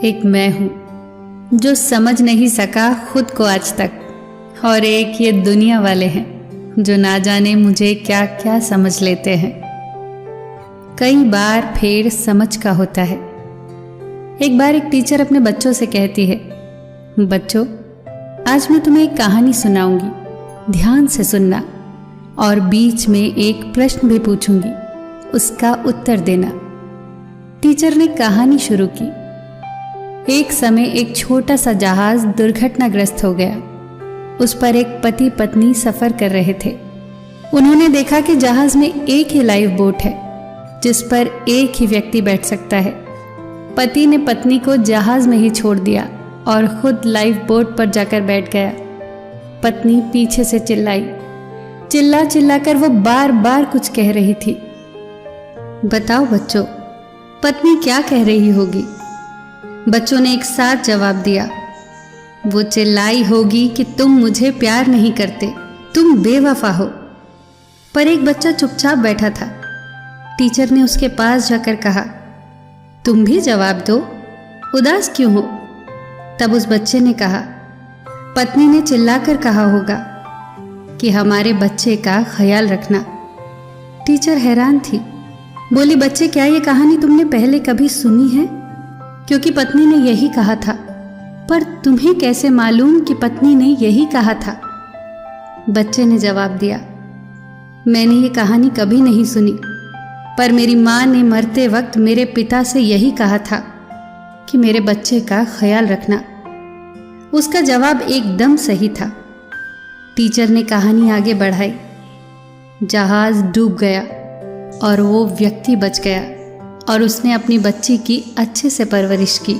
एक मैं हूँ जो समझ नहीं सका खुद को आज तक, और एक ये दुनिया वाले हैं जो ना जाने मुझे क्या क्या समझ लेते हैं। कई बार फेर समझ का होता है। एक बार एक टीचर अपने बच्चों से कहती है, बच्चों आज मैं तुम्हें एक कहानी सुनाऊंगी, ध्यान से सुनना और बीच में एक प्रश्न भी पूछूंगी, उसका उत्तर देना। टीचर ने कहानी शुरू की। एक समय एक छोटा सा जहाज दुर्घटनाग्रस्त हो गया। उस पर एक पति पत्नी सफर कर रहे थे। उन्होंने देखा कि जहाज में एक ही लाइफ बोट है जिस पर एक ही व्यक्ति बैठ सकता है। पति ने पत्नी को जहाज में ही छोड़ दिया और खुद लाइफ बोट पर जाकर बैठ गया। पत्नी पीछे से चिल्लाई। चिल्ला चिल्लाकर वो बार बार कुछ कह रही थी। बताओ बच्चों, पत्नी क्या कह रही होगी? बच्चों ने एक साथ जवाब दिया। वो चिल्लाई होगी कि तुम मुझे प्यार नहीं करते, तुम बेवफा हो। पर एक बच्चा चुपचाप बैठा था। टीचर ने उसके पास जाकर कहा, तुम भी जवाब दो, उदास क्यों हो? तब उस बच्चे ने कहा, पत्नी ने चिल्लाकर कहा होगा कि हमारे बच्चे का ख्याल रखना। टीचर हैरान थी। बोली, बच्चे क्या ये कहानी तुमने पहले कभी सुनी है? क्योंकि पत्नी ने यही कहा था। पर तुम्हें कैसे मालूम कि पत्नी ने यही कहा था? बच्चे ने जवाब दिया, मैंने ये कहानी कभी नहीं सुनी, पर मेरी माँ ने मरते वक्त मेरे पिता से यही कहा था कि मेरे बच्चे का ख्याल रखना। उसका जवाब एकदम सही था। टीचर ने कहानी आगे बढ़ाई। जहाज डूब गया और वो व्यक्ति बच गया और उसने अपनी बच्ची की अच्छे से परवरिश की।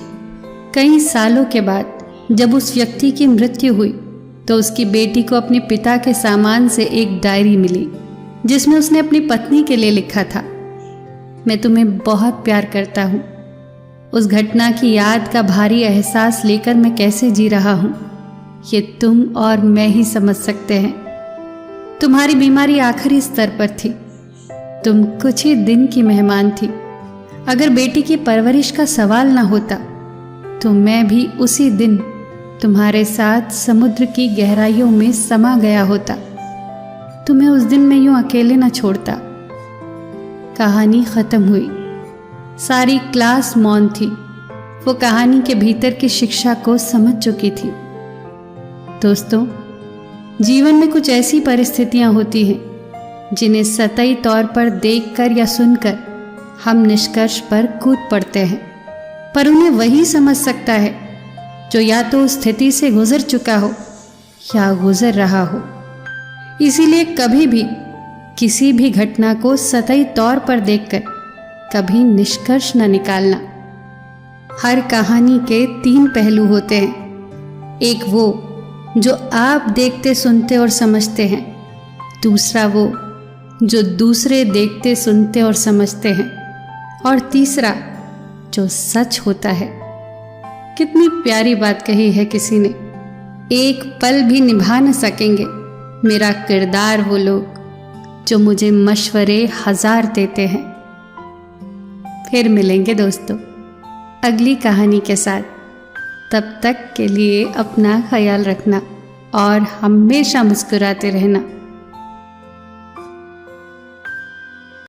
कई सालों के बाद जब उस व्यक्ति की मृत्यु हुई तो उसकी बेटी को अपने पिता के सामान से एक डायरी मिली जिसमें उसने अपनी पत्नी के लिए लिखा था, मैं तुम्हें बहुत प्यार करता हूँ। उस घटना की याद का भारी एहसास लेकर मैं कैसे जी रहा हूँ ये तुम और मैं ही समझ सकते हैं। तुम्हारी बीमारी आखिरी स्तर पर थी। तुम कुछ ही दिन की मेहमान थी। अगर बेटी की परवरिश का सवाल ना होता तो मैं भी उसी दिन तुम्हारे साथ समुद्र की गहराइयों में समा गया होता। तुम्हें उस दिन मैं यूं अकेले ना छोड़ता। कहानी खत्म हुई। सारी क्लास मौन थी। वो कहानी के भीतर की शिक्षा को समझ चुकी थी। दोस्तों, जीवन में कुछ ऐसी परिस्थितियां होती हैं जिन्हें सतही तौर पर देखकर या सुनकर हम निष्कर्ष पर कूद पड़ते हैं, पर उन्हें वही समझ सकता है जो या तो उस स्थिति से गुजर चुका हो या गुजर रहा हो। इसीलिए कभी भी किसी भी घटना को सतही तौर पर देखकर कभी निष्कर्ष न निकालना। हर कहानी के 3 पहलू होते हैं। एक वो जो आप देखते सुनते और समझते हैं, दूसरा वो जो दूसरे देखते सुनते और समझते हैं, और तीसरा जो सच होता है। कितनी प्यारी बात कही है किसी ने। एक पल भी निभा न सकेंगे मेरा किरदार वो लोग जो मुझे मशवरे 1000 देते हैं। फिर मिलेंगे दोस्तों अगली कहानी के साथ। तब तक के लिए अपना ख्याल रखना और हमेशा मुस्कुराते रहना।